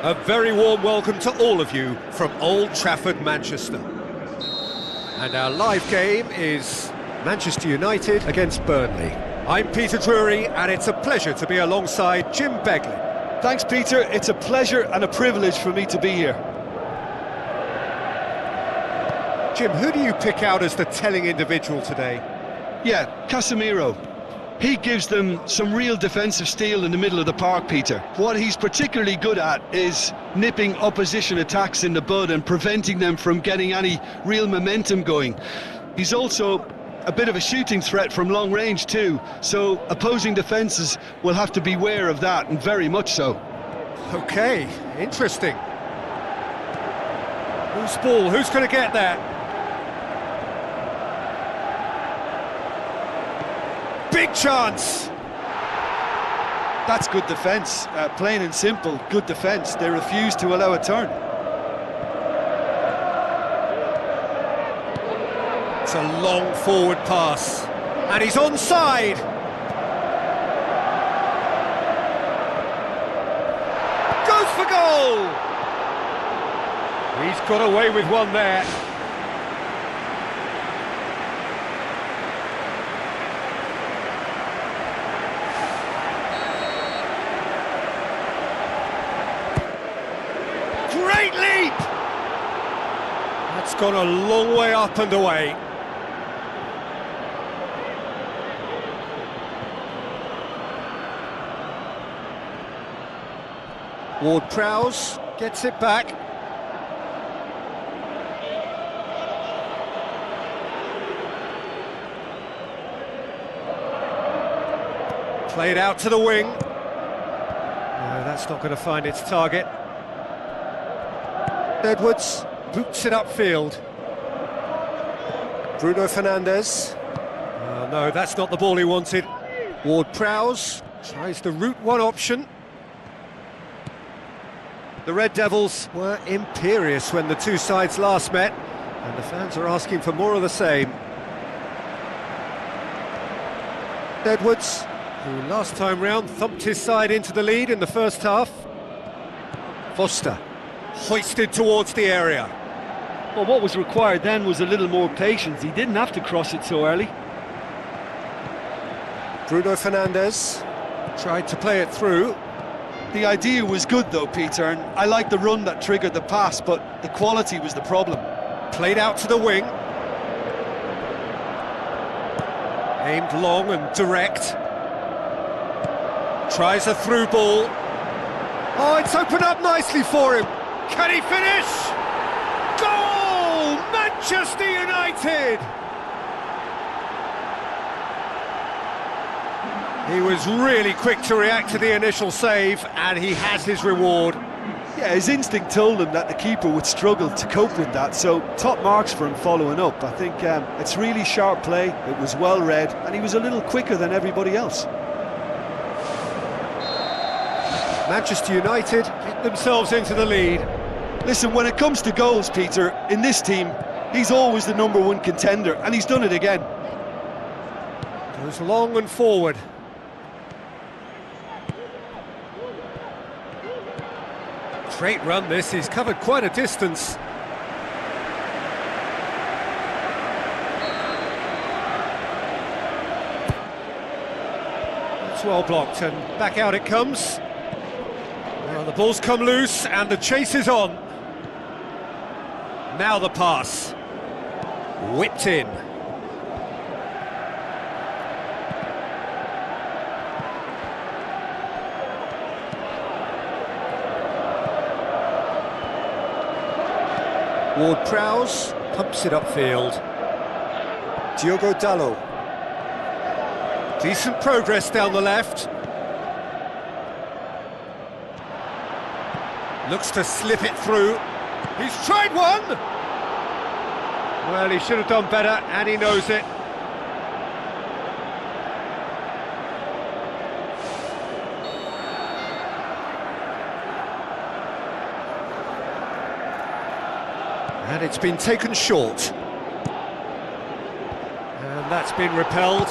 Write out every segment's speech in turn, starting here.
A very warm welcome to all of you from Old Trafford, Manchester. And our live game is Manchester United against Burnley. I'm Peter Drury, and it's a pleasure to be alongside Jim Beglin. Thanks, Peter. It's a pleasure and a privilege for me to be here. Jim, who do you pick out as the telling individual today? Yeah, Casemiro. He gives them some real defensive steel in the middle of the park, Peter. What he's particularly good at is nipping opposition attacks in the bud and preventing them from getting any real momentum going. He's also a bit of a shooting threat from long range too, so opposing defences will have to beware of that, and very much so. Okay, interesting. Whose ball? Who's going to get that? Big chance! That's good defence, plain and simple, good defence. They refuse to allow a turn. It's a long forward pass, and he's onside! Goes for goal! He's got away with one there. Great leap! That's gone a long way up and away. Ward-Prowse gets it back. Played out to the wing. No, that's not going to find its target. Edwards boots it upfield. Bruno Fernandes. No, that's not the ball he wanted. Ward-Prowse tries the route one option. The Red Devils were imperious when the two sides last met, and the fans are asking for more of the same. Edwards, who last time round thumped his side into the lead in the first half. Foster, hoisted towards the area. Well, what was required then was a little more patience. He didn't have to cross it so early. Bruno Fernandes tried to play it through. The idea was good though, Peter, and I like the run that triggered the pass, but the quality was the problem. Played out to the wing. Aimed long and direct. Tries a through ball. Oh, it's opened up nicely for him. Can he finish? Goal! Manchester United! He was really quick to react to the initial save, and he has his reward. Yeah, his instinct told him that the keeper would struggle to cope with that, so top marks for him following up. I think it's really sharp play, it was well read, and he was a little quicker than everybody else. Manchester United get themselves into the lead. Listen, when it comes to goals, Peter, in this team, he's always the number one contender, and he's done it again. Goes long and forward. Great run this, he's covered quite a distance. It's well blocked, and back out it comes. Well, the ball's come loose and the chase is on. Now the pass. Whipped in. Ward-Prowse pumps it upfield. Diogo Dalot. Decent progress down the left. Looks to slip it through. He's tried one! Well, he should have done better, and he knows it. And it's been taken short. And that's been repelled.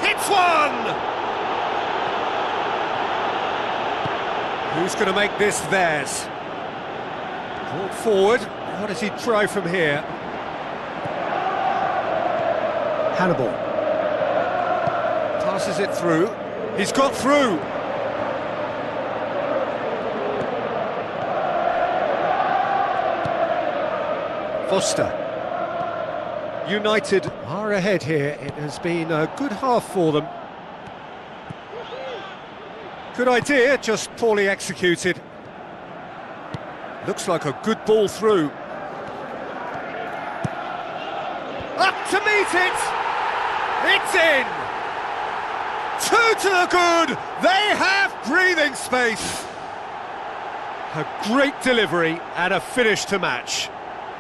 Hits one! Who's going to make this theirs? Ball forward. What does he try from here? Hannibal. Passes it through. He's got through. Foster. United are ahead here. It has been a good half for them. Good idea, just poorly executed. Looks like a good ball through. Up to meet it! It's in! Two to the good! They have breathing space! A great delivery and a finish to match.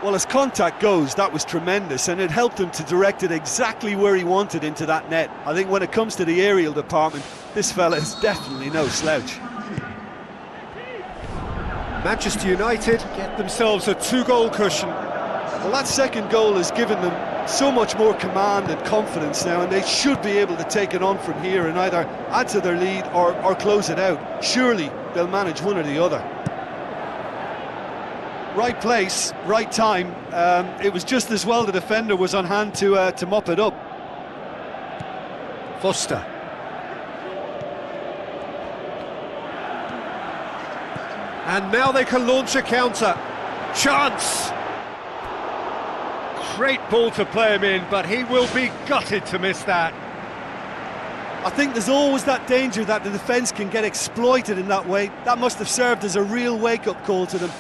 Well, as contact goes, that was tremendous, and it helped him to direct it exactly where he wanted into that net. I think when it comes to the aerial department, this fella is definitely no slouch. Manchester United get themselves a two-goal cushion. Well, that second goal has given them so much more command and confidence now, and they should be able to take it on from here and either add to their lead or close it out. Surely they'll manage one or the other. Right place, right time. It was just as well the defender was on hand to mop it up. Foster. And now they can launch a counter. Chance! Great ball to play him in, but he will be gutted to miss that. I think there's always that danger that the defence can get exploited in that way. That must have served as a real wake-up call to them.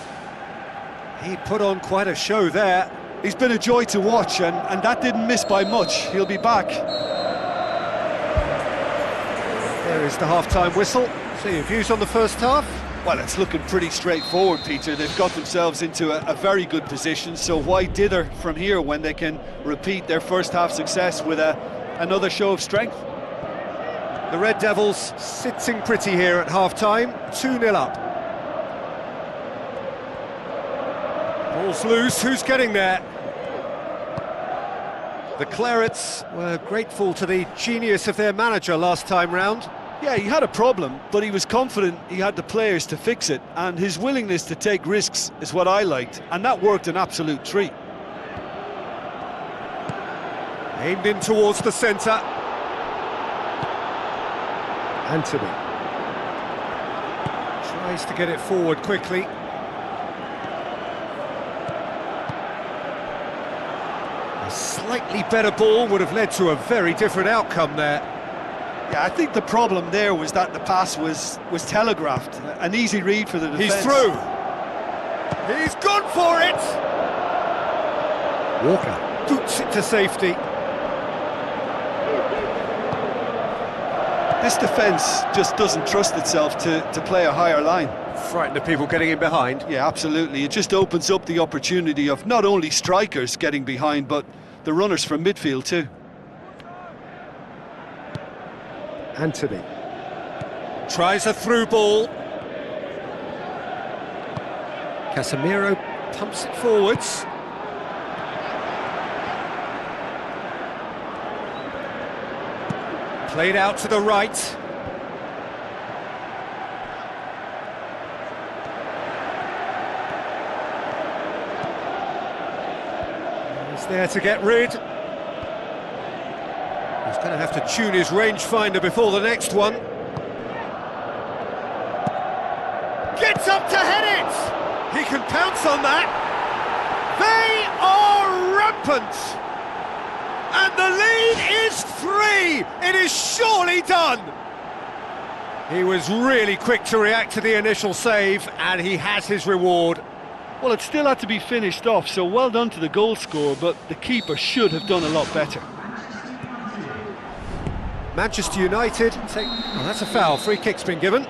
He put on quite a show there. He's been a joy to watch, and that didn't miss by much. He'll be back. There is the half-time whistle. So your views on the first half? Well, it's looking pretty straightforward, Peter. They've got themselves into a very good position, so why dither from here when they can repeat their first half success with another show of strength? The Red Devils sitting pretty here at half-time, 2-0 up. Ball's loose, who's getting there? The Clarets were grateful to the genius of their manager last time round. Yeah, he had a problem, but he was confident he had the players to fix it, and his willingness to take risks is what I liked, and that worked an absolute treat. Aimed in towards the centre. Anthony. Tries to get it forward quickly. A slightly better ball would have led to a very different outcome there. Yeah, I think the problem there was that the pass was telegraphed. An easy read for the defence. He's through. He's gone for it. Walker boots it to safety. This defence just doesn't trust itself to play a higher line. Frightened of people getting in behind. Yeah, absolutely. It just opens up the opportunity of not only strikers getting behind, but the runners from midfield too. Anthony tries a through ball. Casemiro pumps it forwards. Played out to the right. He's there to get rid. He's going to have to tune his rangefinder before the next one. Gets up to head it! He can pounce on that. They are rampant! And the lead is 3! It is surely done! He was really quick to react to the initial save, and he has his reward. Well, it still had to be finished off, so well done to the goal scorer, but the keeper should have done a lot better. Manchester United take... Oh, that's a foul. Free kick's been given.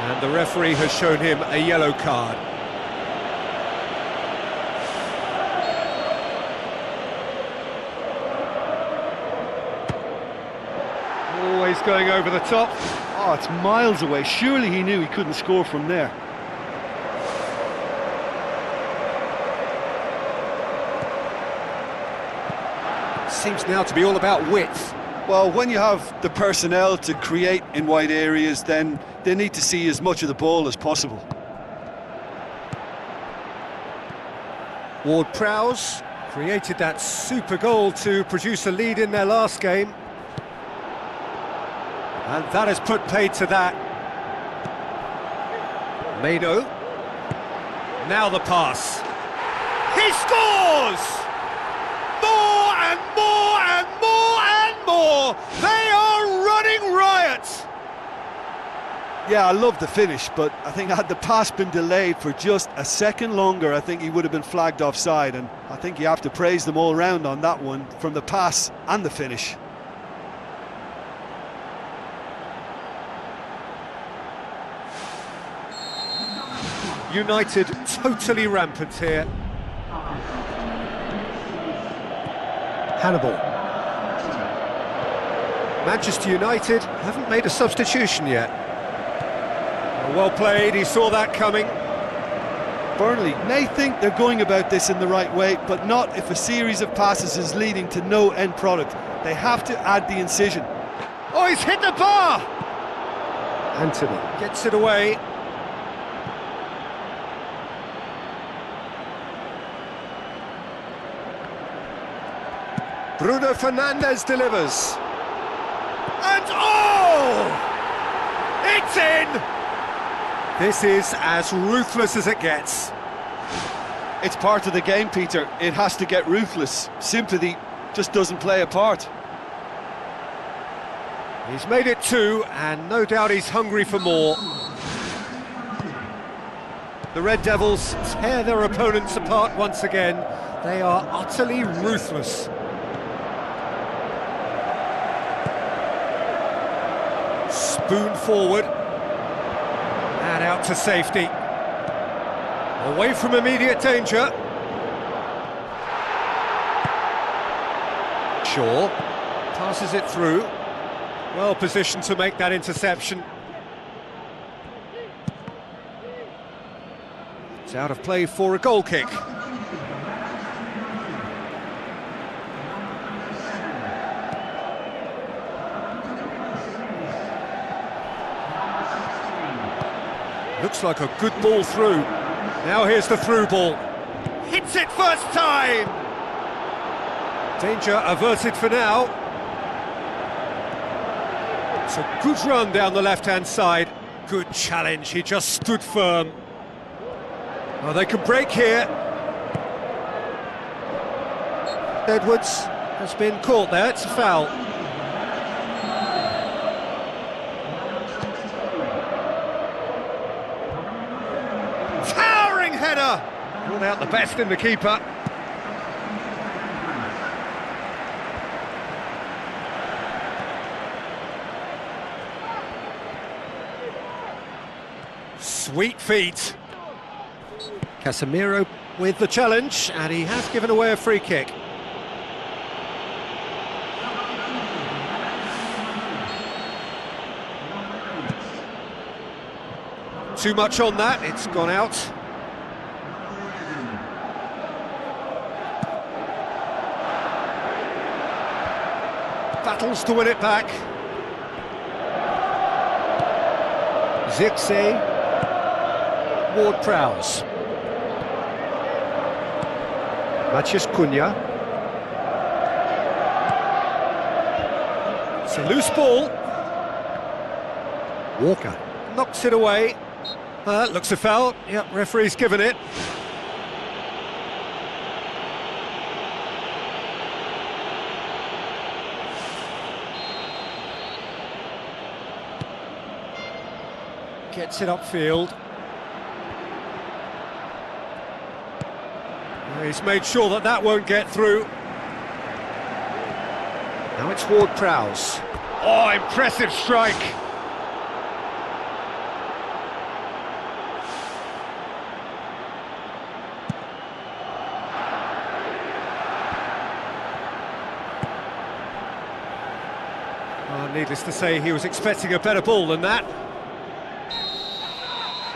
And the referee has shown him a yellow card. Always going over the top. Oh, it's miles away. Surely he knew he couldn't score from there. Seems now to be all about width. Well, when you have the personnel to create in wide areas, then they need to see as much of the ball as possible. Ward-Prowse created that super goal to produce a lead in their last game. And that has put paid to that. Mano. Now the pass. He scores! More and more and more and more! They are running riot! Yeah, I love the finish, but I think had the pass been delayed for just a second longer, I think he would have been flagged offside, and I think you have to praise them all round on that one, from the pass and the finish. United totally rampant here. Hannibal. Manchester United haven't made a substitution yet. Well played, he saw that coming. Burnley may think they're going about this in the right way, but not if a series of passes is leading to no end product. They have to add the incision. Oh, he's hit the bar! Anthony gets it away. Bruno Fernandes delivers. And oh! It's in! This is as ruthless as it gets. It's part of the game, Peter. It has to get ruthless. Sympathy just doesn't play a part. He's made it 2, and no doubt he's hungry for more. The Red Devils tear their opponents apart once again. They are utterly ruthless. Spoon forward. And out to safety. Away from immediate danger. Shaw passes it through. Well positioned to make that interception. It's out of play for a goal kick. Looks like a good ball through. Now here's the through ball. Hits it first time! Danger averted for now. It's a good run down the left-hand side. Good challenge, he just stood firm. Oh, they can break here. Edwards has been caught there, it's a foul. Towering header! Ruled out the best in the keeper. Sweet feet. Casemiro with the challenge, and he has given away a free kick. Too much on that, it's gone out. Battles to win it back. Zirkzee. Ward-Prowse. Matheus Cunha. It's a loose ball. Walker knocks it away. Looks a foul. Yep, referee's given it. Gets it upfield. He's made sure that that won't get through. Now it's Ward-Prowse. Oh, impressive strike. Needless to say, he was expecting a better ball than that.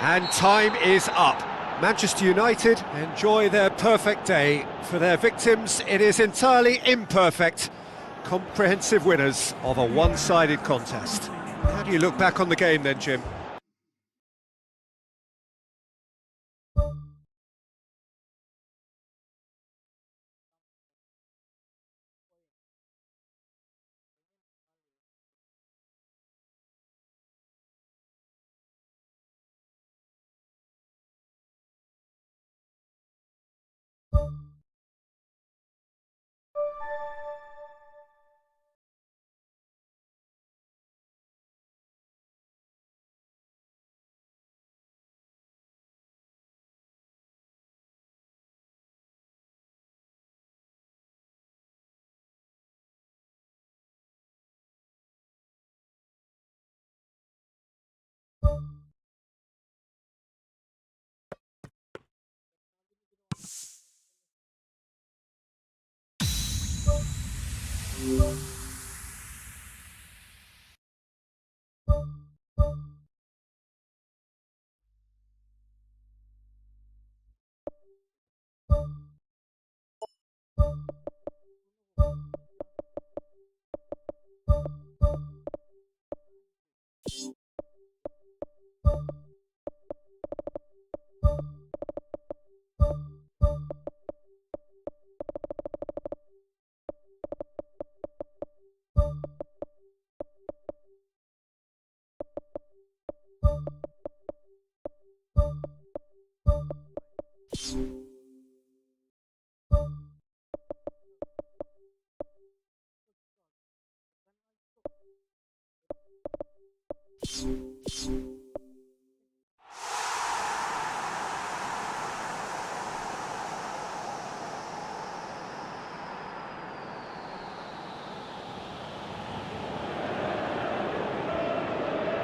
And time is up. Manchester United enjoy their perfect day. For their victims, it is entirely imperfect. Comprehensive winners of a one-sided contest. How do you look back on the game then, Jim?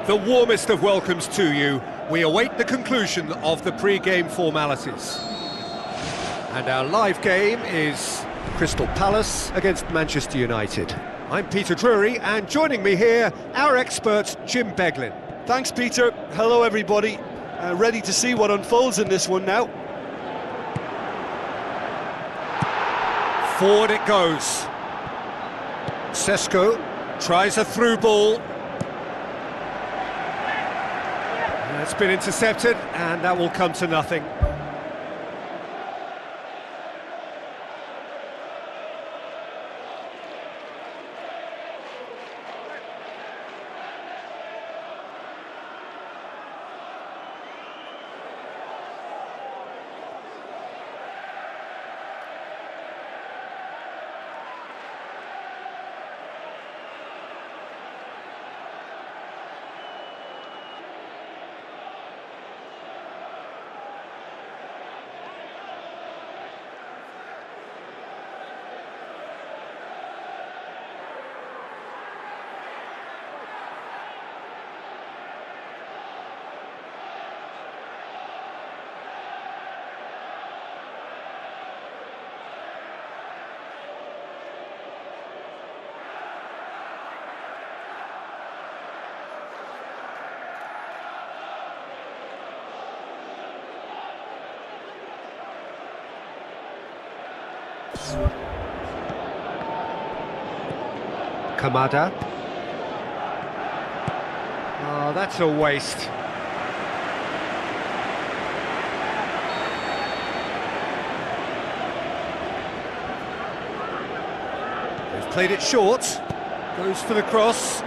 The warmest of welcomes to you. We await the conclusion of the pre-game formalities. And our live game is Crystal Palace against Manchester United. I'm Peter Drury, and joining me here, our expert Jim Beglin. Thanks, Peter. Hello, everybody. Ready to see what unfolds in this one now. Forward it goes. Sesko tries a through ball. It's been intercepted, and that will come to nothing. Kamada. Oh, that's a waste. They've played it short. Goes for the cross.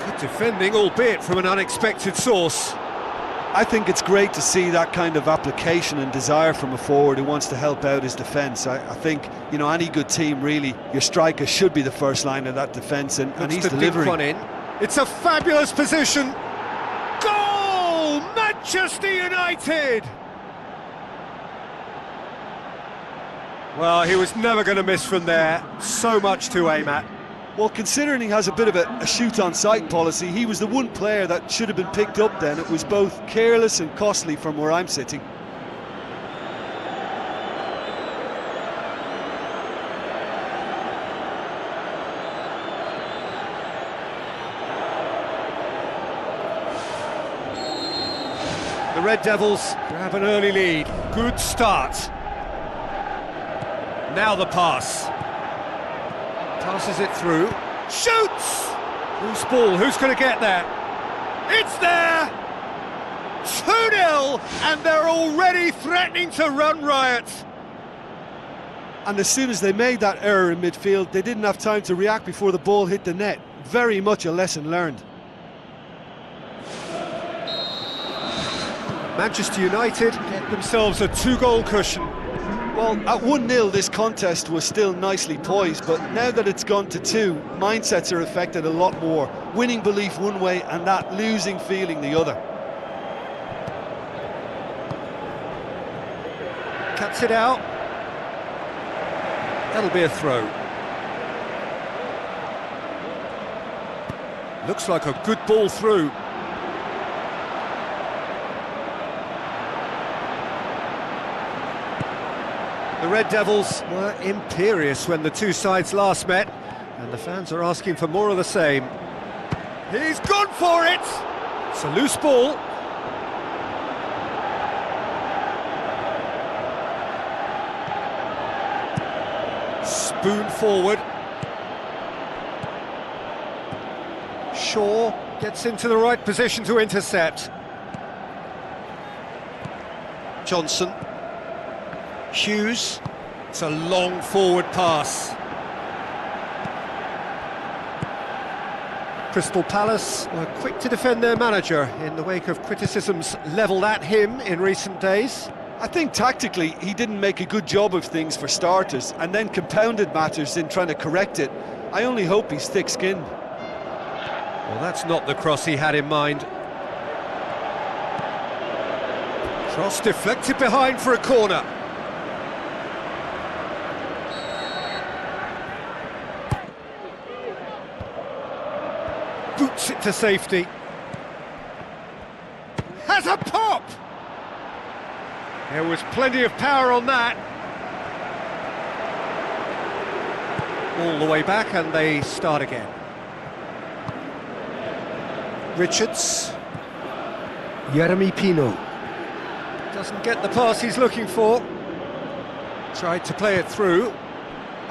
Good defending, albeit from an unexpected source. I think it's great to see that kind of application and desire from a forward who wants to help out his defence. I think, you know, any good team, really, your striker should be the first line of that defence, and he's delivering. One in. It's a fabulous position. Goal! Manchester United! Well, he was never going to miss from there. So much to aim at. Well, considering he has a bit of a shoot-on-sight policy, he was the one player that should have been picked up then. It was both careless and costly from where I'm sitting. The Red Devils grab an early lead. Good start. Now the pass. Passes it through. Shoots! Loose ball, who's going to get there? It's there! 2-0, and they're already threatening to run riot. And as soon as they made that error in midfield, they didn't have time to react before the ball hit the net. Very much a lesson learned. Manchester United get themselves a 2-goal cushion. Well, at 1-0 this contest was still nicely poised, but now that it's gone to 2, mindsets are affected a lot more. Winning belief one way and that losing feeling the other. Cuts it out. That'll be a throw. Looks like a good ball through. The Red Devils were imperious when the two sides last met. And the fans are asking for more of the same. He's gone for it! It's a loose ball. Spoon forward. Shaw gets into the right position to intercept. Johnson. Hughes. It's a long forward pass. Crystal Palace were quick to defend their manager in the wake of criticisms levelled at him in recent days. I think tactically he didn't make a good job of things for starters, and then compounded matters in trying to correct it. I only hope he's thick-skinned. Well, that's not the cross he had in mind. Cross deflected behind for a corner. Boots it to safety. Has a pop! There was plenty of power on that. All the way back and they start again. Richards. Jeremy Pino. Doesn't get the pass he's looking for. Tried to play it through.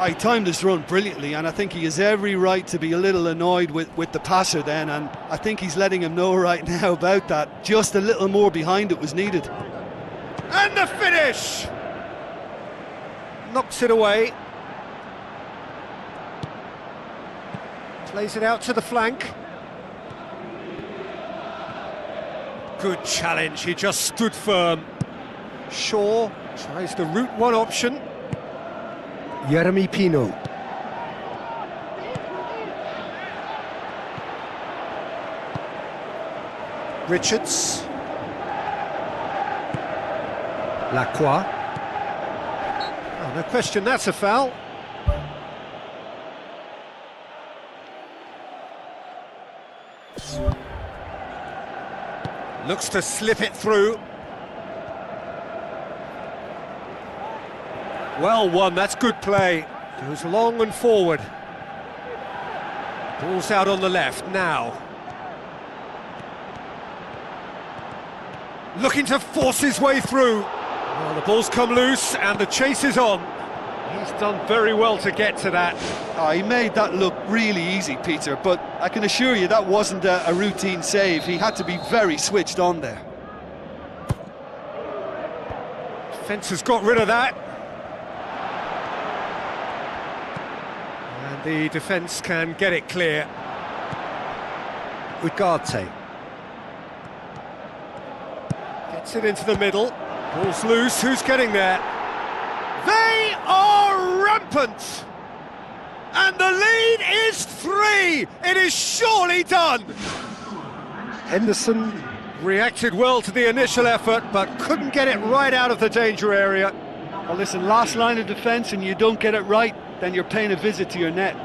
He timed his run brilliantly, and I think he has every right to be a little annoyed with the passer then, and I think he's letting him know right now about that. Just a little more behind it was needed. And the finish! Knocks it away. Plays it out to the flank. Good challenge, he just stood firm. Shaw tries the route one option. Jeremy Pino. Richards. Lacroix. Oh, no question, that's a foul. Looks to slip it through. Well won, that's good play. Goes long and forward. Ball's out on the left now. Looking to force his way through. Well, the ball's come loose and the chase is on. He's done very well to get to that. He made that look really easy, Peter, but I can assure you that wasn't a routine save. He had to be very switched on there. Defence has got rid of that. And the defence can get it clear. Ugarte. Gets it into the middle. Ball's loose, who's getting there? They are rampant! And the lead is 3! It is surely done! Henderson reacted well to the initial effort, but couldn't get it right out of the danger area. Well, listen, last line of defence and you don't get it right, then you're paying a visit to your net.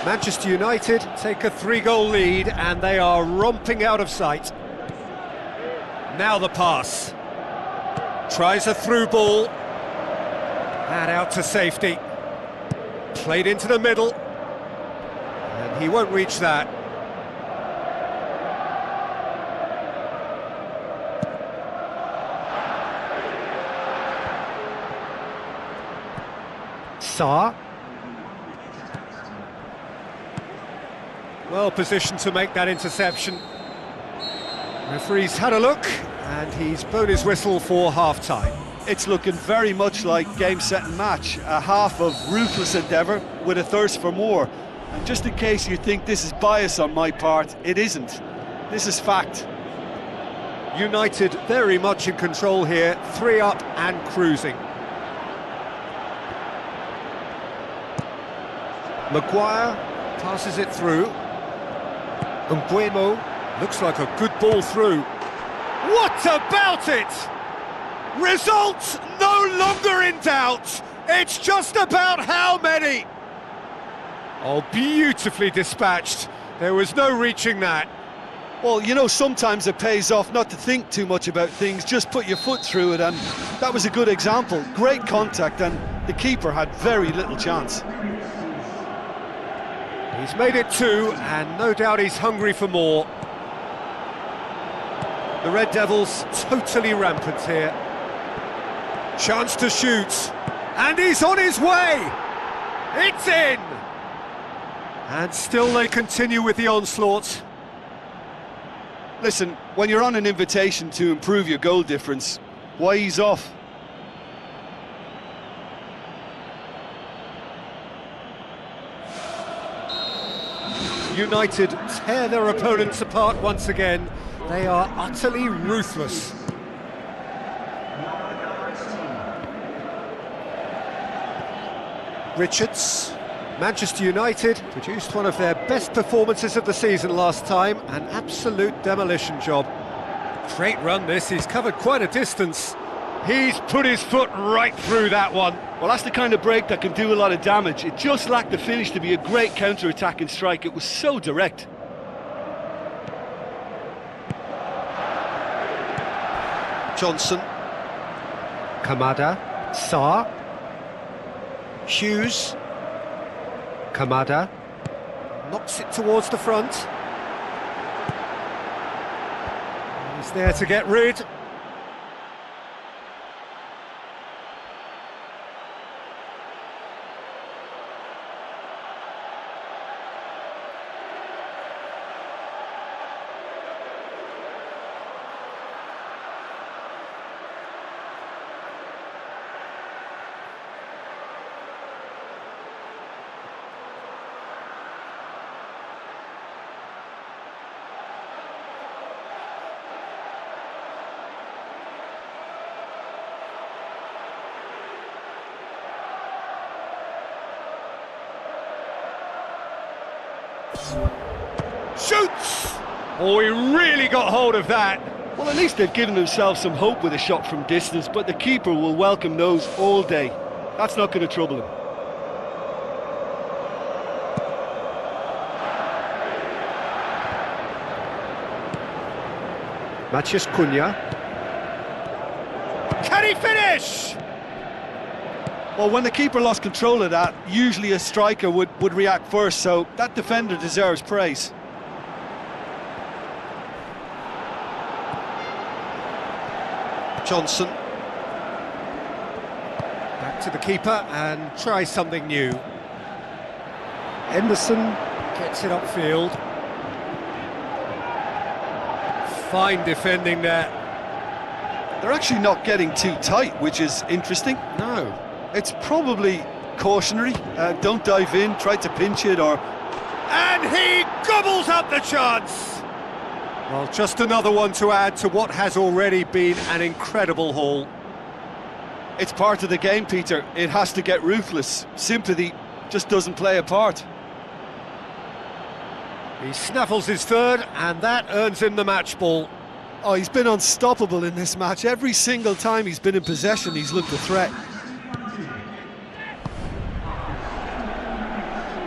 Manchester United take a 3-goal lead and they are romping out of sight. Now the pass. Tries a through ball. And out to safety. Played into the middle. And he won't reach that. Sarr. Well positioned to make that interception. Referee's had a look and he's blown his whistle for half-time. It's looking very much like game, set and match. A half of ruthless endeavour with a thirst for more. And just in case you think this is bias on my part, it isn't. This is fact. United very much in control here, 3 up and cruising. Maguire passes it through. Mbuemo looks like a good ball through. What about it? Results no longer in doubt. It's just about how many. Oh, beautifully dispatched. There was no reaching that. Well, you know, sometimes it pays off not to think too much about things, just put your foot through it, and that was a good example. Great contact, and the keeper had very little chance. He's made it 2, and no doubt he's hungry for more. The Red Devils totally rampant here. Chance to shoot, and he's on his way! It's in! And still they continue with the onslaught. Listen, when you're on an invitation to improve your goal difference, why ease off? United tear their opponents apart once again. They are utterly ruthless. Richards. Manchester United produced one of their best performances of the season last time, an absolute demolition job. Great run this, he's covered quite a distance. He's put his foot right through that one. Well, that's the kind of break that can do a lot of damage. It just lacked the finish to be a great counter-attacking strike. It was so direct. Johnson. Kamada. Sarr. Hughes. Kamada knocks it towards the front. He's there to get rid. Shoots! Oh, he really got hold of that. Well, at least they've given themselves some hope with a shot from distance, but the keeper will welcome those all day. That's not going to trouble him. Matheus Cunha. Can he finish? Well, when the keeper lost control of that, usually a striker would react first, so that defender deserves praise. Johnson. Back to the keeper and try something new. Henderson gets it upfield. Fine defending there. They're actually not getting too tight, which is interesting. No. It's probably cautionary. Don't dive in, try to pinch it, or... And he gobbles up the chance! Well, just another one to add to what has already been an incredible haul. It's part of the game, Peter. It has to get ruthless. Sympathy just doesn't play a part. He snaffles his third, and that earns him the match ball. Oh, he's been unstoppable in this match. Every single time he's been in possession, he's looked a threat.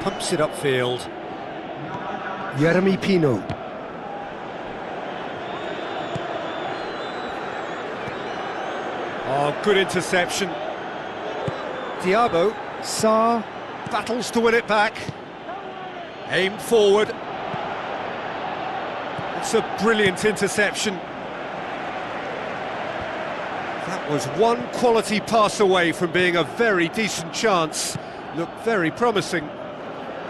Pumps it upfield. Jeremy Pino. Oh, good interception. Diabo. Sarr battles to win it back. Aimed forward. It's a brilliant interception. That was one quality pass away from being a very decent chance. Looked very promising.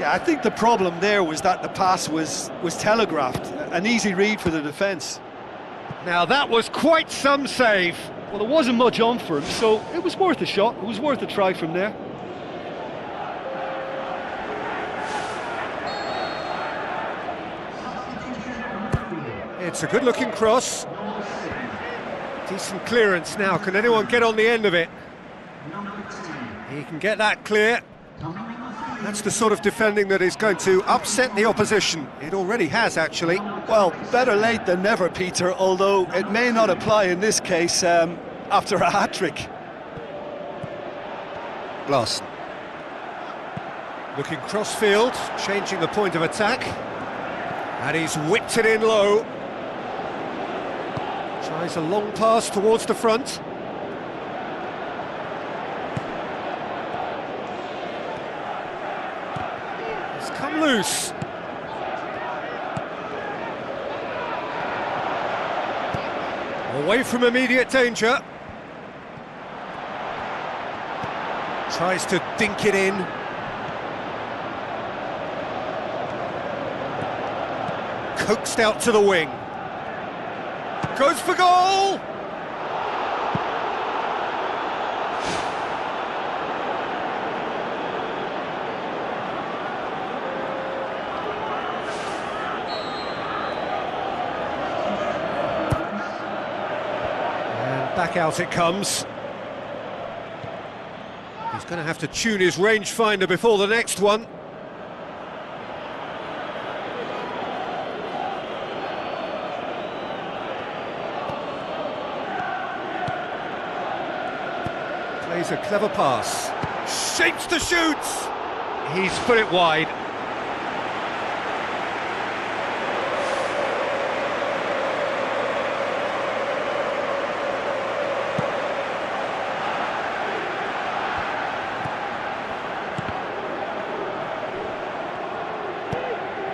Yeah, I think the problem there was that the pass was telegraphed. An easy read for the defence. Now that was quite some save. Well, there wasn't much on for him, so it was worth a shot. It was worth a try from there. It's a good-looking cross. Decent clearance now. Can anyone get on the end of it? He can get that clear. That's the sort of defending that is going to upset the opposition. It already has, actually. Well, better late than never, Peter, although it may not apply in this case after a hat-trick. Glass. Looking cross-field, changing the point of attack. And he's whipped it in low. Tries a long pass towards the front. It's come loose. Away from immediate danger. Tries to dink it in. Coaxed out to the wing. Goes for goal! And back out it comes. He's going to have to tune his rangefinder before the next one. Plays a clever pass. Shapes to shoot! He's put it wide.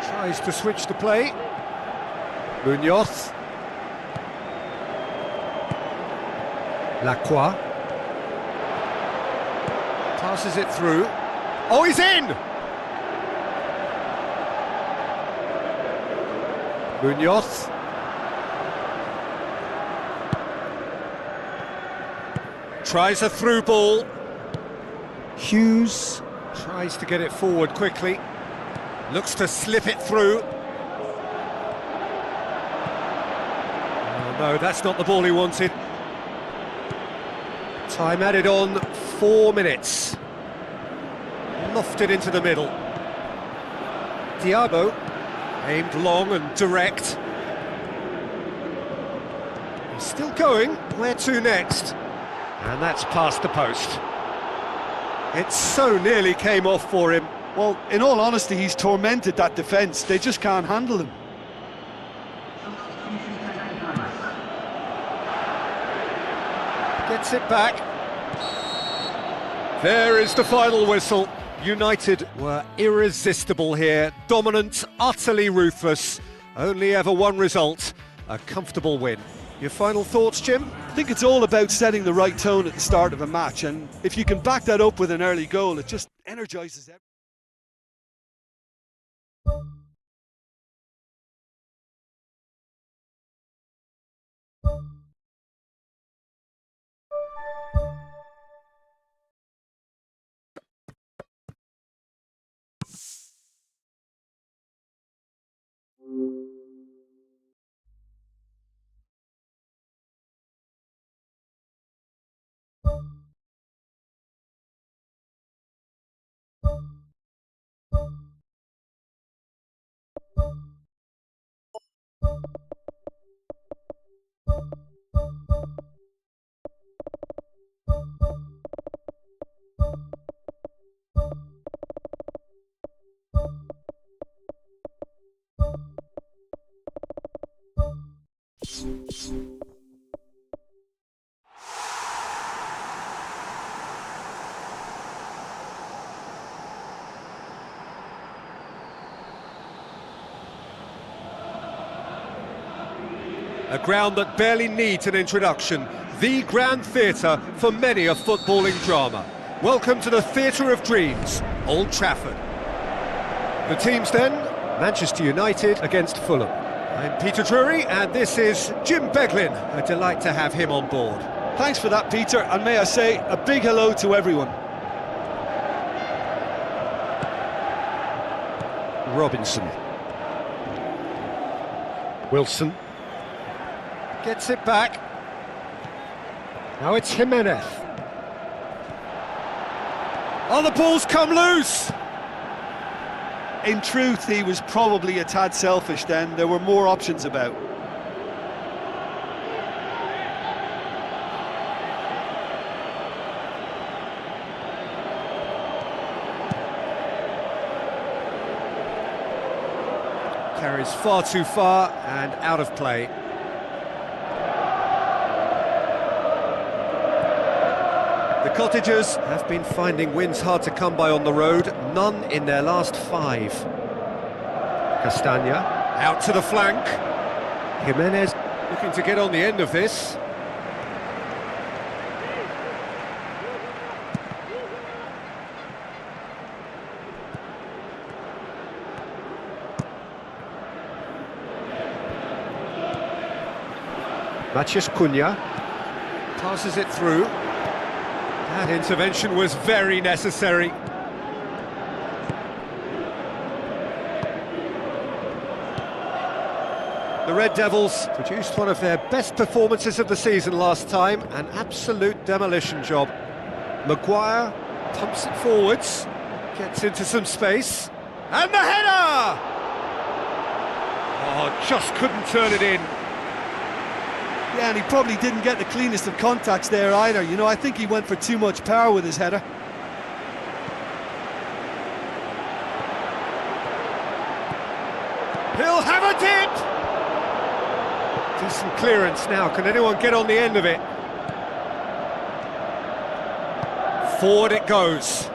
Tries to switch the play. Munoz. Lacroix. Passes it through. Oh, he's in! Munoz. Tries a through ball. Hughes tries to get it forward quickly. Looks to slip it through. Oh no, that's not the ball he wanted. Time added on, 4 minutes. Lofted into the middle. Diabo, aimed long and direct. He's still going, where to next? And that's past the post. It so nearly came off for him. Well, in all honesty, he's tormented that defence. They just can't handle him. Gets it back. There is the final whistle. United were irresistible here. Dominant, utterly ruthless. Only ever one result. A comfortable win. Your final thoughts, Jim? I think it's all about setting the right tone at the start of a match, and if you can back that up with an early goal, it just energises everyone. A ground that barely needs an introduction. The grand theatre for many a footballing drama. Welcome to the Theatre of Dreams, Old Trafford. The teams then, Manchester United against Fulham. I'm Peter Drury, and this is Jim Beglin. A delight to have him on board. Thanks for that, Peter, and may I say a big hello to everyone. Robinson. Wilson. Gets it back. Now it's Jimenez. Oh, the ball's come loose! In truth, he was probably a tad selfish then. There were more options about. Carries far too far and out of play. cottagers have been finding wins hard to come by on the road, none in their last 5. Castagna, out to the flank. Jimenez looking to get on the end of this. Maciej Cunha passes it through. That intervention was very necessary. The Red Devils produced one of their best performances of the season last time, an absolute demolition job. Maguire pumps it forwards, gets into some space, and the header! Oh, just couldn't turn it in. Yeah, and he probably didn't get the cleanest of contacts there either. You know, I think he went for too much power with his header. He'll have a dip! Decent clearance now, can anyone get on the end of it? Forward it goes.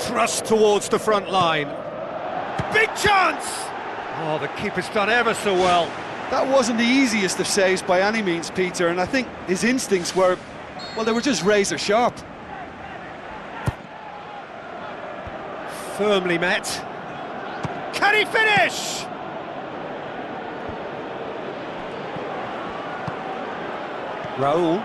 Thrust towards the front line. Big chance! Oh, the keeper's done ever so well. That wasn't the easiest of saves by any means, Peter, and I think his instincts were, well, they were just razor sharp. Firmly met. Can he finish? Raul.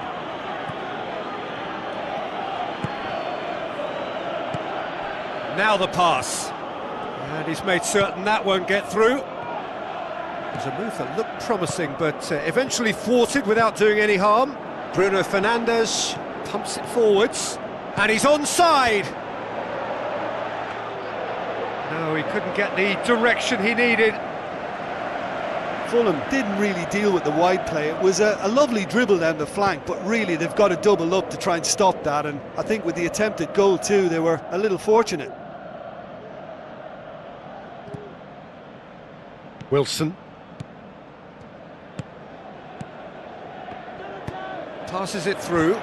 Now the pass. And he's made certain that won't get through. It was a move that looked promising, but eventually thwarted without doing any harm. Bruno Fernandes pumps it forwards, and he's onside. No, he couldn't get the direction he needed. Fulham didn't really deal with the wide play. It was a lovely dribble down the flank, but really they've got to double up to try and stop that, and I think with the attempted goal too, they were a little fortunate. Wilson. Passes it through.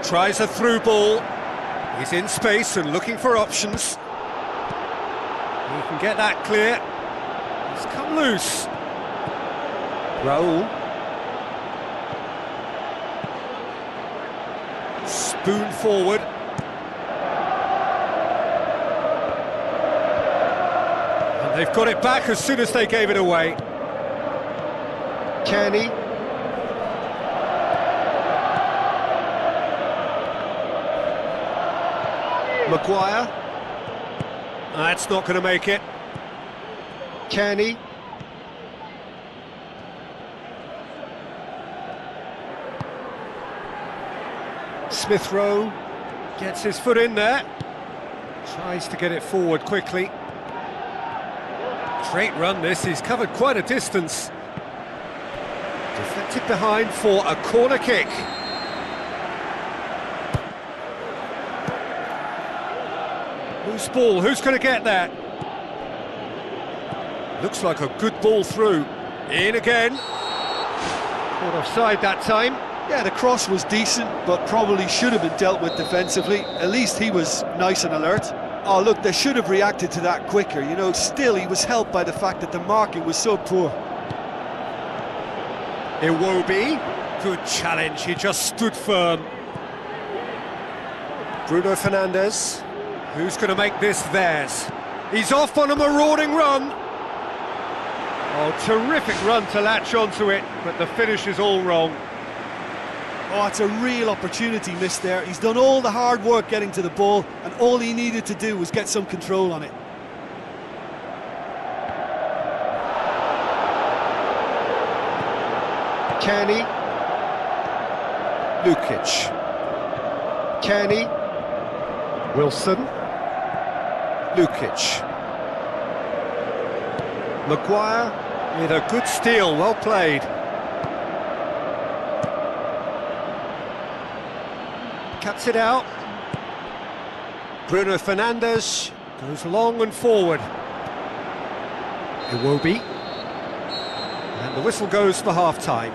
Tries a through ball. He's in space and looking for options. He can get that clear. He's come loose. Raul. Spoon forward. And they've got it back as soon as they gave it away. Kenny. Maguire. That's not going to make it. Kenny. Smith Rowe gets his foot in there. Tries to get it forward quickly. Great run this, he's covered quite a distance. Deflected behind for a corner kick. Loose ball, who's going to get that? Looks like a good ball through. In again. Caught offside that time. Yeah, the cross was decent, but probably should have been dealt with defensively. At least he was nice and alert. Oh, look, they should have reacted to that quicker. You know, still he was helped by the fact that the marking was so poor. Iwobi, good challenge, he just stood firm. Bruno Fernandes, who's going to make this theirs? He's off on a marauding run. Oh, terrific run to latch onto it, but the finish is all wrong. Oh, it's a real opportunity missed there. He's done all the hard work getting to the ball, and all he needed to do was get some control on it. Kenny. Lukic. Kenny. Wilson. Lukic. Maguire with a good steal, well played. Cuts it out. Bruno Fernandes goes long and forward. Iwobi. And the whistle goes for half-time.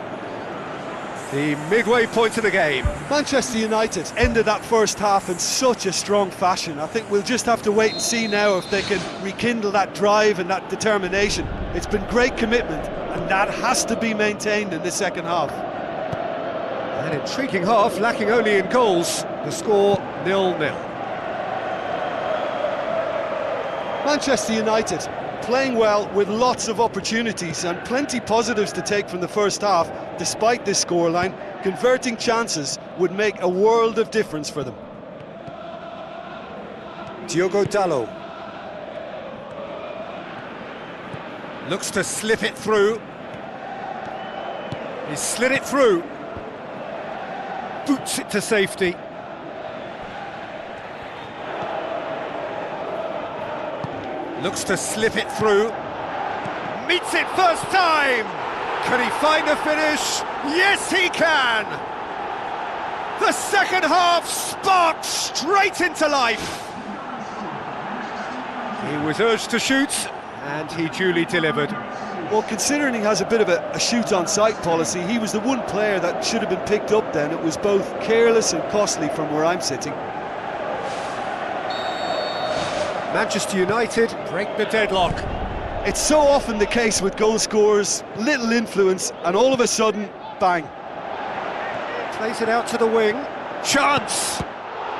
The midway point of the game. Manchester United ended that first half in such a strong fashion. I think we'll just have to wait and see now if they can rekindle that drive and that determination. It's been great commitment, and that has to be maintained in the second half. An intriguing half, lacking only in goals. The score 0-0. Manchester United playing well with lots of opportunities and plenty positives to take from the first half. Despite this scoreline, converting chances would make a world of difference for them. Diogo Dalot looks to slip it through. He's slid it through. Boots it to safety. Looks to slip it through. Meets it first time! Can he find a finish? Yes, he can! The second half sparked straight into life. He was urged to shoot, and he duly delivered. Well, considering he has a bit of a shoot-on-sight policy, he was the one player that should have been picked up then. It was both careless and costly from where I'm sitting. Manchester United break the deadlock. It's so often the case with goal scorers, little influence, and all of a sudden, bang. Plays it out to the wing. Chance!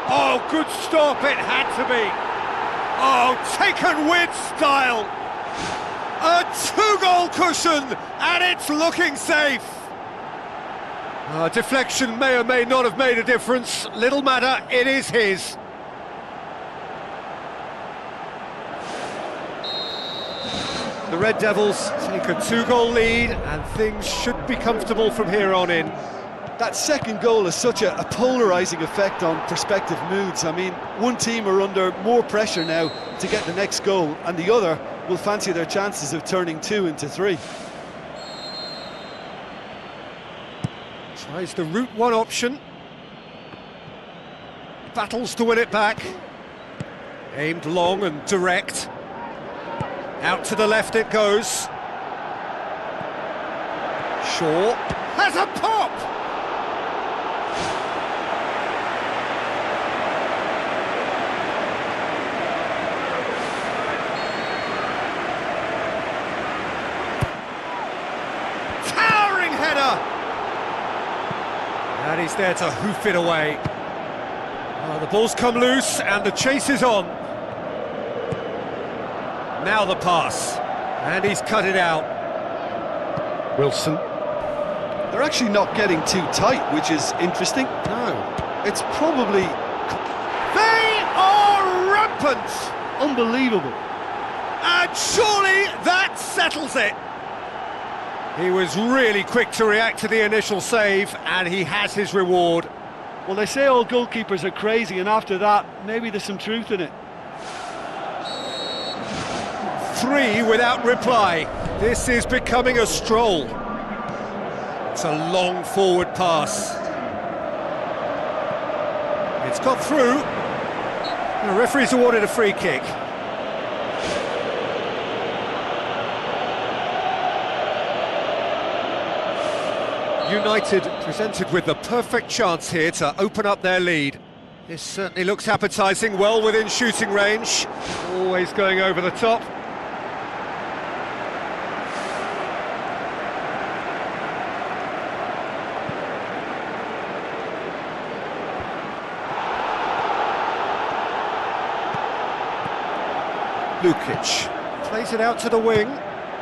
Oh, good stop, it had to be. Oh, taken with style. A two-goal cushion, and it's looking safe. Deflection may or may not have made a difference. Little matter, it is his. The Red Devils take a two-goal lead, and things should be comfortable from here on in. That second goal has such a polarising effect on prospective moods. I mean, one team are under more pressure now to get the next goal, and the other will fancy their chances of turning 2 into 3. Tries the route one option. Battles to win it back. Aimed long and direct. Out to the left it goes. Shaw has a pop! Towering header! And he's there to hoof it away. The ball's come loose and the chase is on. Now the pass, and he's cut it out. Wilson. They're actually not getting too tight, which is interesting. No. It's probably... They are rampant! unbelievable. And surely that settles it. He was really quick to react to the initial save, and he has his reward. Well, they say all goalkeepers are crazy, and after that, maybe there's some truth in it. 3 without reply. This is becoming a stroll. It's a long forward pass. It's got through. The referee's awarded a free kick. United presented with the perfect chance here to open up their lead. This certainly looks appetising, well within shooting range. Always going over the top. Lukic plays it out to the wing.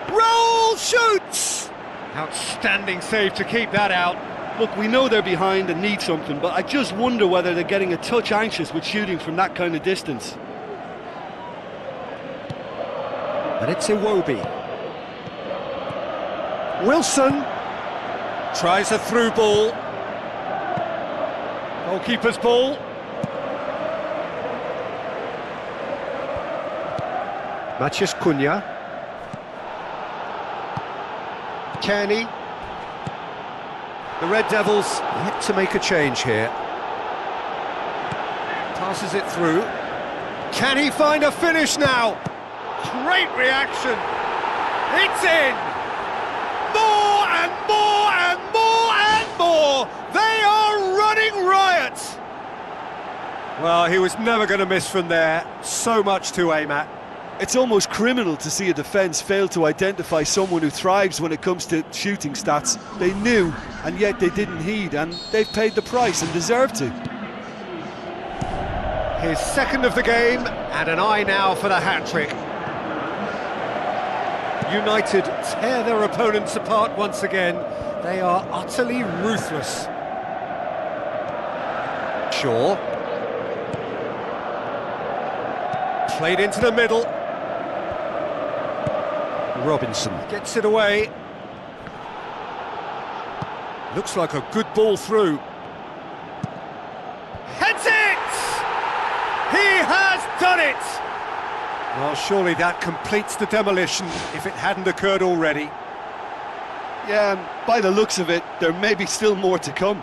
Roll, shoots! Outstanding save to keep that out. Look, we know they're behind and need something, but I just wonder whether they're getting a touch anxious with shooting from that kind of distance. And it's Iwobi. Wilson tries a through ball. Goalkeeper's ball. Matheus Cunha. Kenny. The Red Devils yet to make a change here. Passes it through. Can he find a finish now? Great reaction. It's in. More and more and more and more. They are running riot. Well, he was never going to miss from there. So much to aim at. It's almost criminal to see a defence fail to identify someone who thrives when it comes to shooting stats. They knew, and yet they didn't heed, and they've paid the price and deserve to. His second of the game, and an eye now for the hat-trick. United tear their opponents apart once again. They are utterly ruthless. Shaw. Played into the middle. Robinson gets it away. Looks like a good ball through. Heads it! He has done it! Well, surely that completes the demolition if it hadn't occurred already. Yeah, and by the looks of it, there may be still more to come.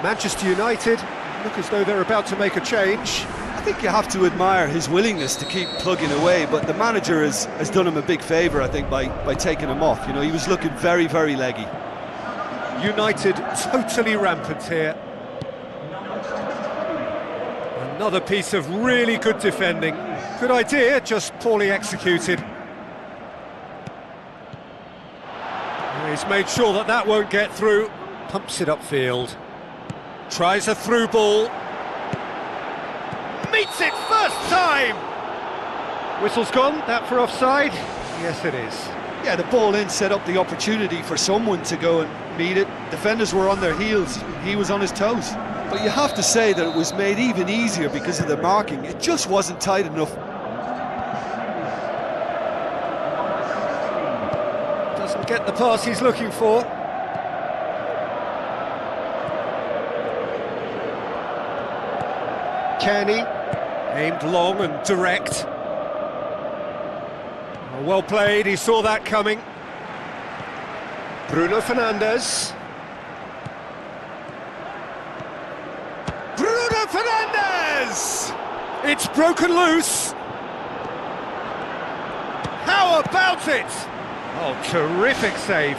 Manchester United look as though they're about to make a change. I think you have to admire his willingness to keep plugging away, but the manager has done him a big favour, I think, by taking him off. You know, he was looking very, very leggy. United totally rampant here. Another piece of really good defending. Good idea, just poorly executed. He's made sure that that won't get through. Pumps it upfield. Tries a through ball. Meets it first time! Whistle's gone, that for offside? Yes, it is. Yeah, the ball in set up the opportunity for someone to go and meet it. Defenders were on their heels, he was on his toes. But you have to say that it was made even easier because of the marking. It just wasn't tight enough. Doesn't get the pass he's looking for. Kenny, aimed long and direct. Well played, he saw that coming. Bruno Fernandes. Bruno Fernandes! It's broken loose. How about it? Oh, terrific save.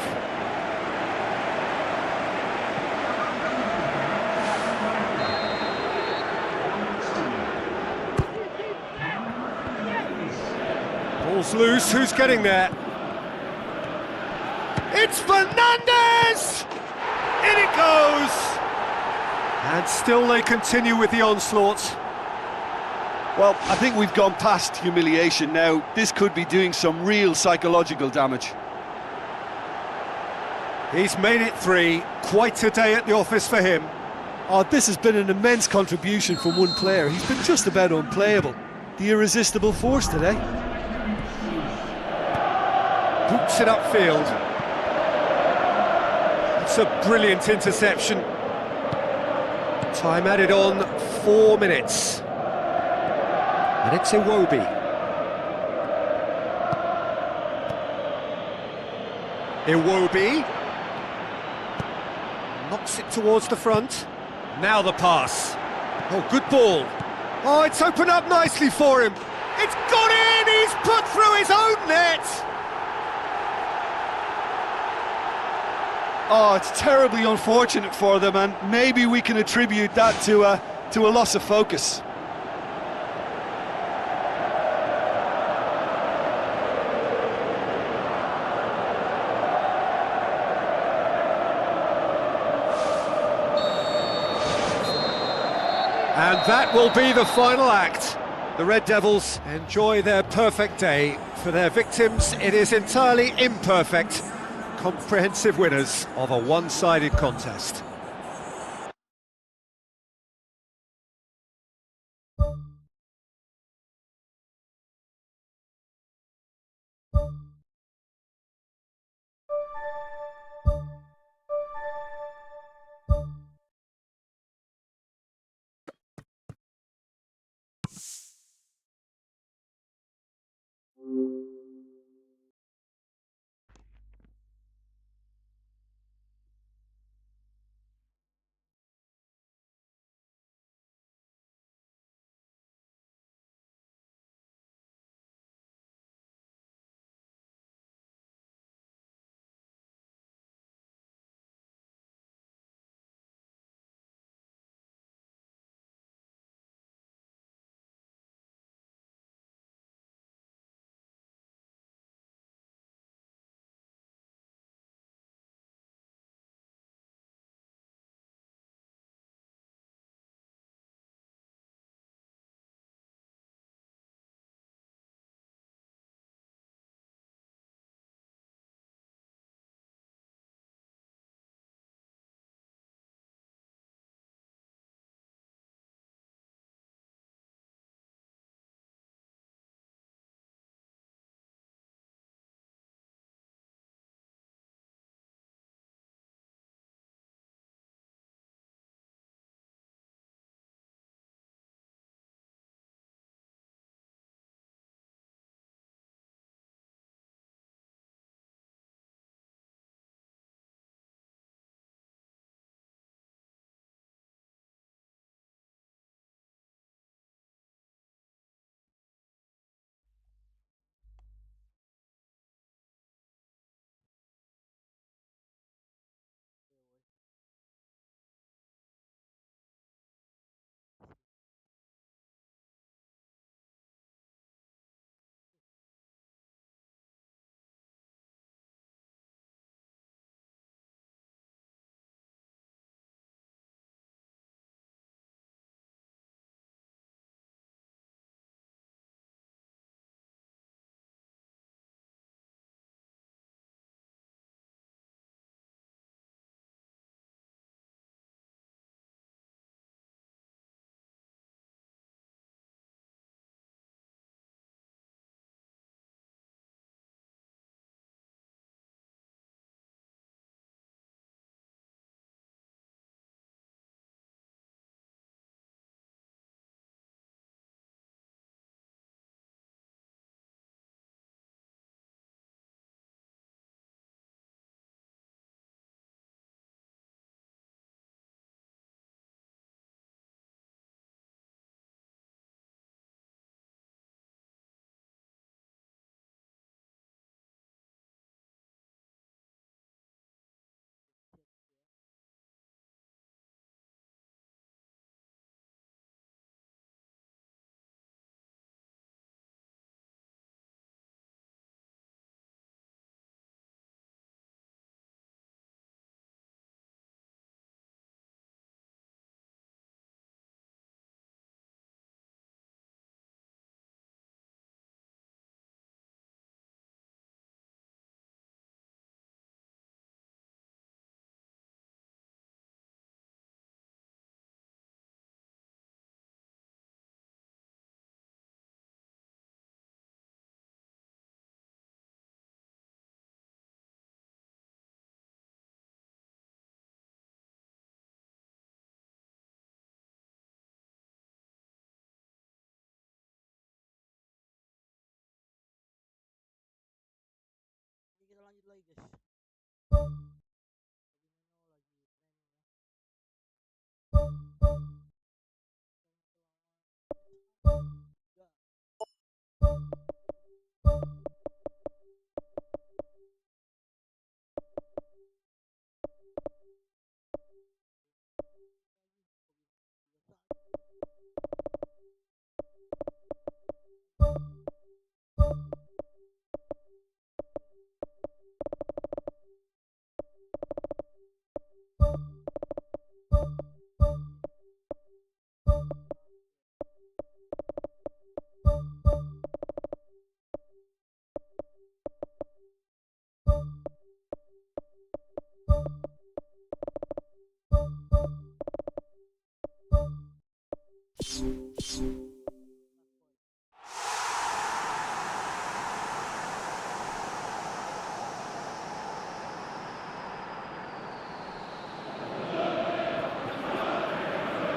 Ball's loose, who's getting there? It's Fernandes! In it goes! And still they continue with the onslaught. Well, I think we've gone past humiliation now. This could be doing some real psychological damage. He's made it 3. Quite a day at the office for him. Oh, this has been an immense contribution from one player. He's been just about unplayable. The irresistible force today. Boots it upfield. It's a brilliant interception. Time added on 4 minutes. And it's Iwobi. Iwobi. Knocks it towards the front. Now the pass. Oh, good ball. Oh, it's opened up nicely for him. It's gone in! He's put through his own net! Oh, it's terribly unfortunate for them, and maybe we can attribute that to a loss of focus. And that will be the final act. The Red Devils enjoy their perfect day. For their victims, it is entirely imperfect. Comprehensive winners of a one-sided contest.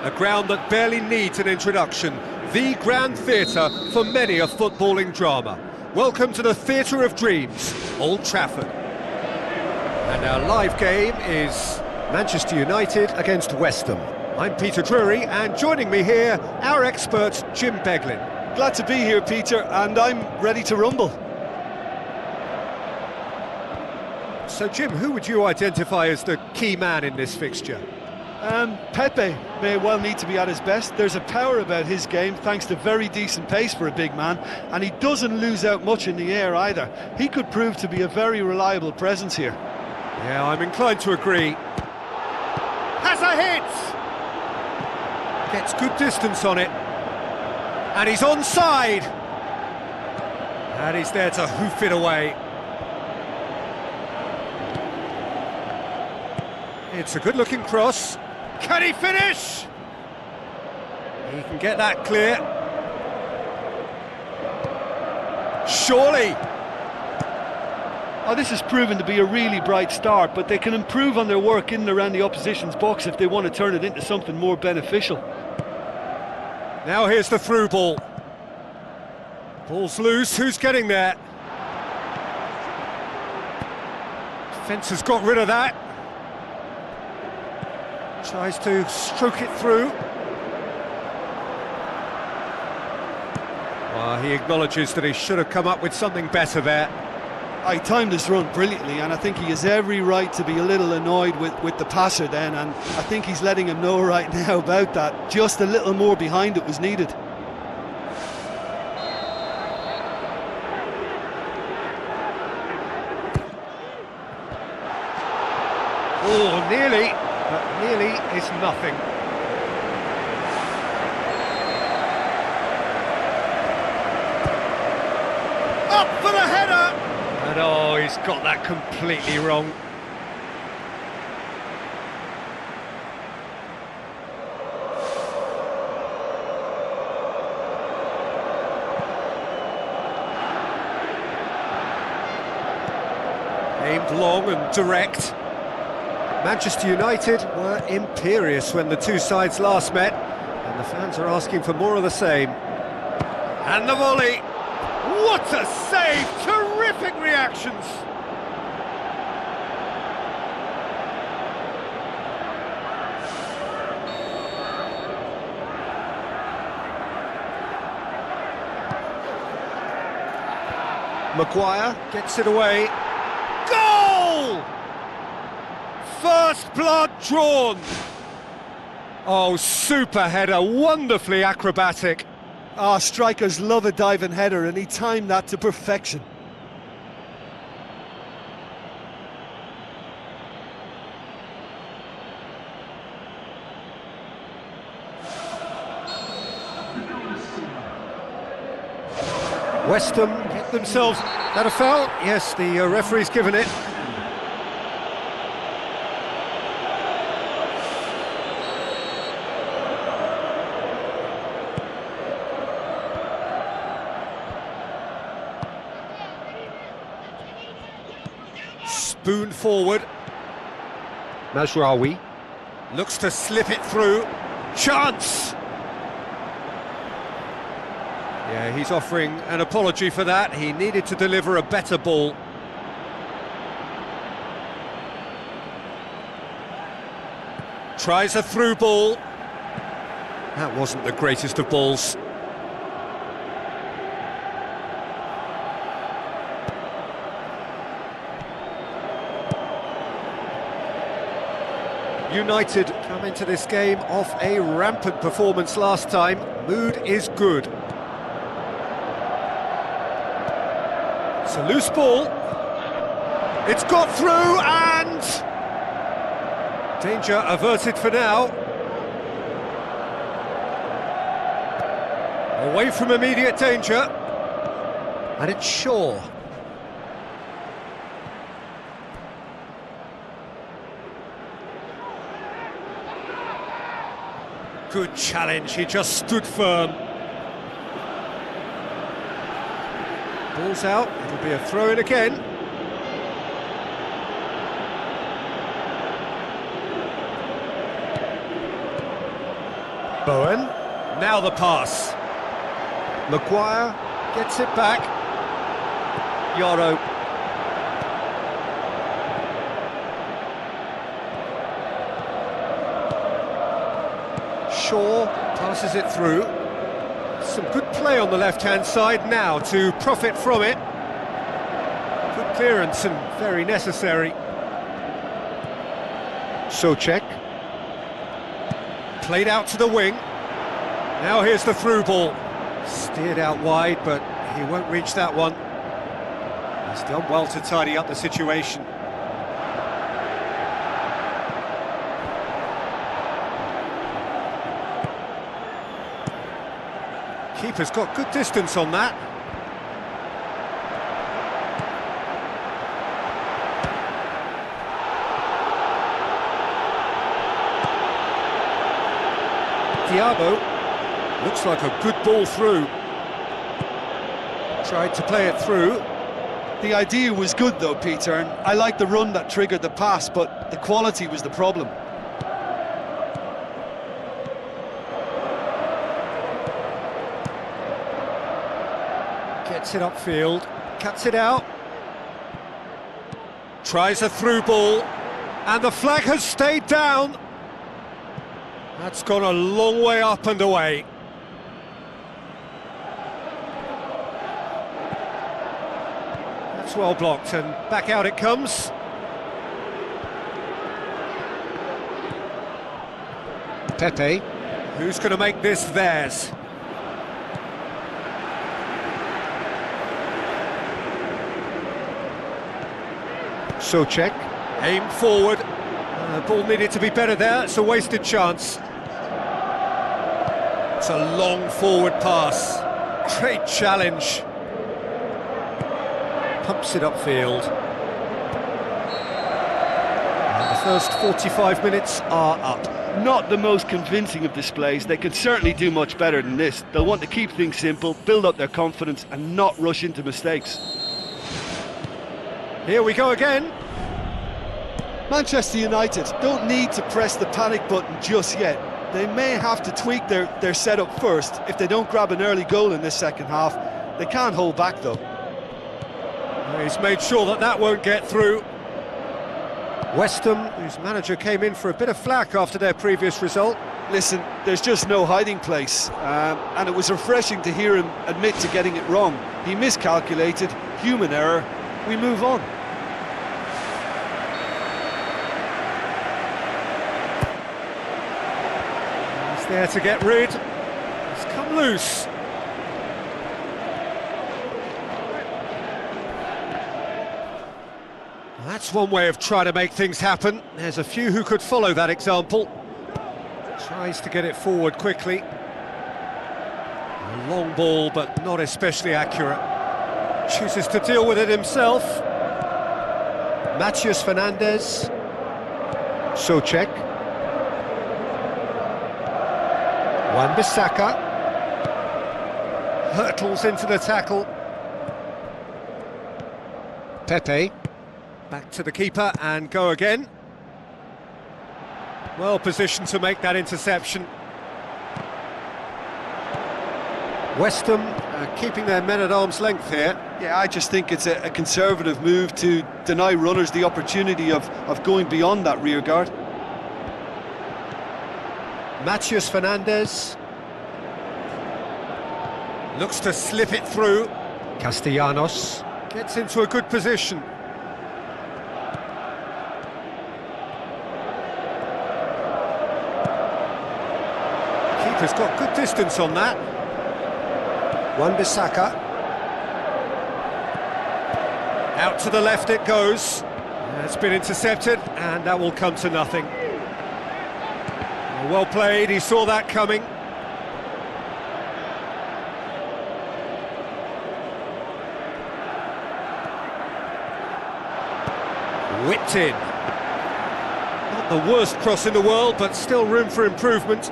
A ground that barely needs an introduction, the grand theatre for many a footballing drama. Welcome to the Theatre of Dreams, Old Trafford. And our live game is Manchester United against West Ham. I'm Peter Drury, and joining me here, our expert Jim Beglin. Glad to be here, Peter, and I'm ready to rumble. So Jim, who would you identify as the key man in this fixture? Pepe may well need to be at his best. There's a power about his game thanks to very decent pace for a big man, and he doesn't lose out much in the air either. He could prove to be a very reliable presence here. Yeah, I'm inclined to agree. Has a hit! Gets good distance on it. And he's onside! And he's there to hoof it away. It's a good-looking cross. Can he finish? He can get that clear. Surely. Oh, this has proven to be a really bright start, but they can improve on their work in and around the opposition's box if they want to turn it into something more beneficial. Now here's the through ball. Ball's loose, who's getting there? Defence has got rid of that. Tries to stroke it through. Well, he acknowledges that he should have come up with something better there. I timed his run brilliantly, and I think he has every right to be a little annoyed with the passer then, and I think he's letting him know right now about that. Just a little more behind it was needed. Oh, nearly, but nearly is nothing. Up for the header! And oh, he's got that completely wrong. Aimed long and direct. Manchester United were imperious when the two sides last met, and the fans are asking for more of the same. And the volley! What a save! Terrific reactions! Maguire gets it away. Goal! First blood drawn. Oh, super header, wonderfully acrobatic. Ah, strikers love a diving header, and he timed that to perfection. West Ham get themselves that a foul. Yes, the referee's given it. Spoon forward. Mazraoui looks to slip it through. Chance! Yeah, he's offering an apology for that. He needed to deliver a better ball. Tries a through ball. That wasn't the greatest of balls. United come into this game off a rampant performance last time. Mood is good. It's a loose ball. It's got through and... danger averted for now. Away from immediate danger. And it's Shaw. Good challenge, he just stood firm. Ball's out, it'll be a throw-in again. Bowen, now the pass. Maguire gets it back. Yoro. Shaw passes it through. Some good play on the left-hand side now to profit from it. Good clearance and very necessary. Souček. Played out to the wing. Now here's the through ball. Steered out wide, but he won't reach that one. He's done well to tidy up the situation. Keeper's got good distance on that. Diabo looks like a good ball through. Tried to play it through. The idea was good though, Peter, and I like the run that triggered the pass, but the quality was the problem. Gets it upfield, cuts it out. Tries a through ball, and the flag has stayed down. That's gone a long way up and away. That's well blocked, and back out it comes. Pepe. Who's going to make this theirs? Souček. Aim forward. Ball needed to be better there, it's a wasted chance. It's a long forward pass. Great challenge. Pumps it upfield. And the first 45 minutes are up. Not the most convincing of displays. They can certainly do much better than this. They'll want to keep things simple, build up their confidence and not rush into mistakes. Here we go again. Manchester United don't need to press the panic button just yet. They may have to tweak their setup first. If they don't grab an early goal in this second half, they can't hold back though. He's made sure that that won't get through. West Ham, whose manager came in for a bit of flack after their previous result. Listen, there's just no hiding place, and it was refreshing to hear him admit to getting it wrong. He miscalculated, human error, we move on. He's there to get rid. He's come loose. That's one way of trying to make things happen. There's a few who could follow that example. Tries to get it forward quickly. A long ball, but not especially accurate. Chooses to deal with it himself. Matheus Fernandes. Souček. Wan-Bissaka. Hurtles into the tackle. Pepe. Back to the keeper and go again. Well positioned to make that interception. West Ham keeping their men at arm's length here. Yeah, I just think it's a conservative move to deny runners the opportunity of going beyond that rear guard. Matheus Fernandes. Looks to slip it through. Castellanos gets into a good position. Keeper's got good distance on that. Wan-Bissaka. Out to the left it goes. It's been intercepted, and that will come to nothing. Well played, he saw that coming. Whipped in. Not the worst cross in the world, but still room for improvement.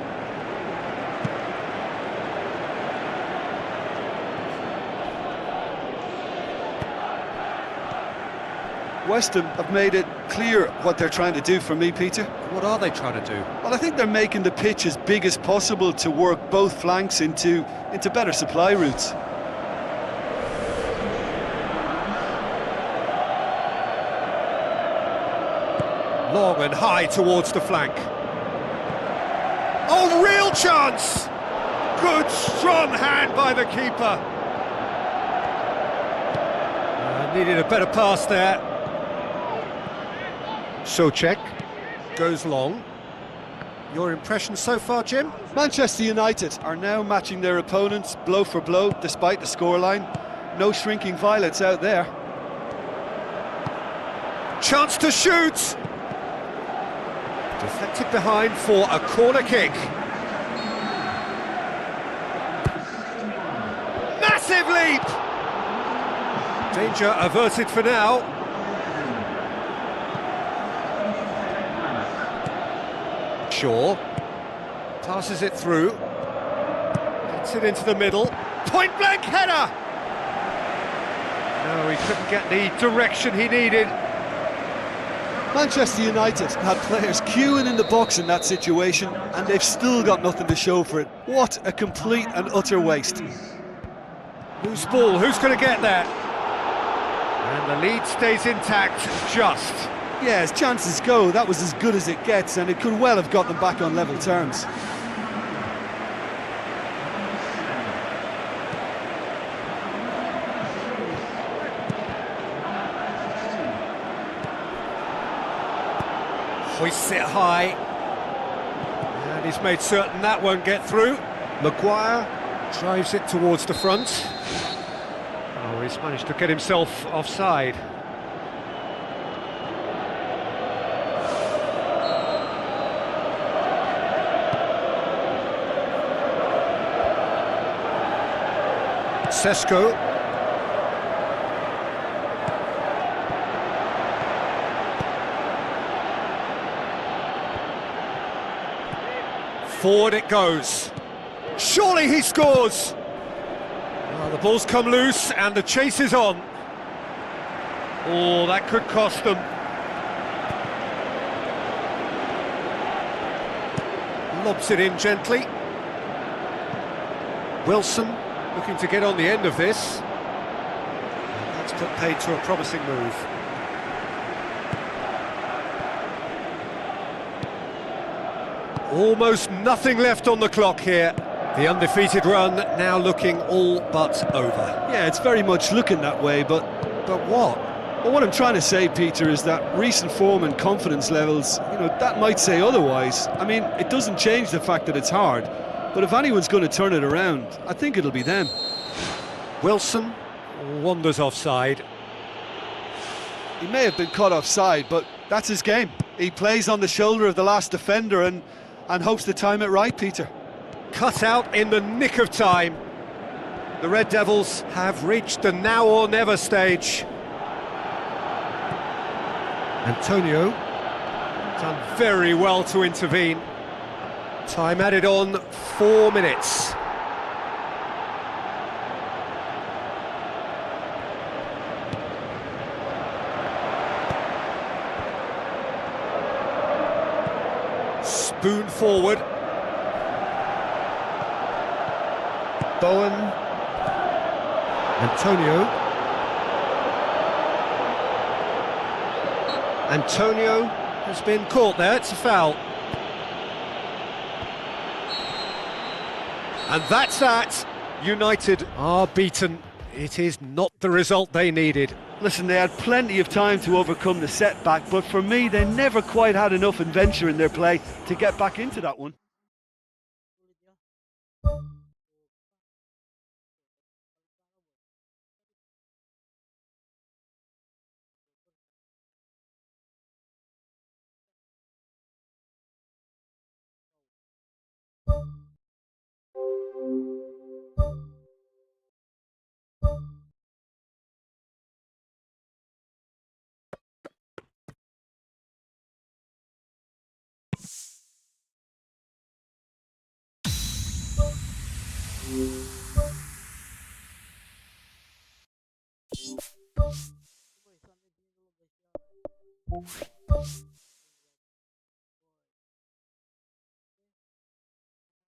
West Ham have made it clear what they're trying to do for me, Peter. What are they trying to do? Well, I think they're making the pitch as big as possible to work both flanks into better supply routes. Long and high towards the flank. Oh, real chance! Good, strong hand by the keeper. Needed a better pass there. Souček goes long. Your impression so far, Jim? Manchester United are now matching their opponents blow for blow, despite the scoreline. No shrinking violets out there. Chance to shoot! Deflected behind for a corner kick. Massive leap! Danger averted for now. Shaw passes it through. Gets it into the middle. Point blank header! No, he couldn't get the direction he needed. Manchester United had players queuing in the box in that situation, and they've still got nothing to show for it. What a complete and utter waste. Whose ball? Who's going to get there? And the lead stays intact, just. Yeah, as chances go, that was as good as it gets, and it could well have got them back on level terms. Hoists it high. And he's made certain that won't get through. Maguire drives it towards the front. Oh, he's managed to get himself offside. Sesko. Forward it goes. Surely he scores! Well, the ball's come loose and the chase is on. Oh, that could cost them. Lobs it in gently. Wilson looking to get on the end of this. That's put paid to a promising move. Almost nothing left on the clock here. The undefeated run now looking all but over. Yeah, it's very much looking that way, but what? Well, what I'm trying to say, Peter, is that recent form and confidence levels, that might say otherwise. I mean, it doesn't change the fact that it's hard, but if anyone's going to turn it around, I think it'll be them. Wilson wanders offside. He may have been caught offside, but that's his game. He plays on the shoulder of the last defender and hopes to time it right, Peter. Cut out in the nick of time. The Red Devils have reached the now or never stage. Antonio done very well to intervene. Time added on 4 minutes. Spoon forward. Bowen. Antonio has been caught there, it's a foul. And that's that. United are beaten. It is not the result they needed. Listen, they had plenty of time to overcome the setback, but for me, they never quite had enough adventure in their play to get back into that one.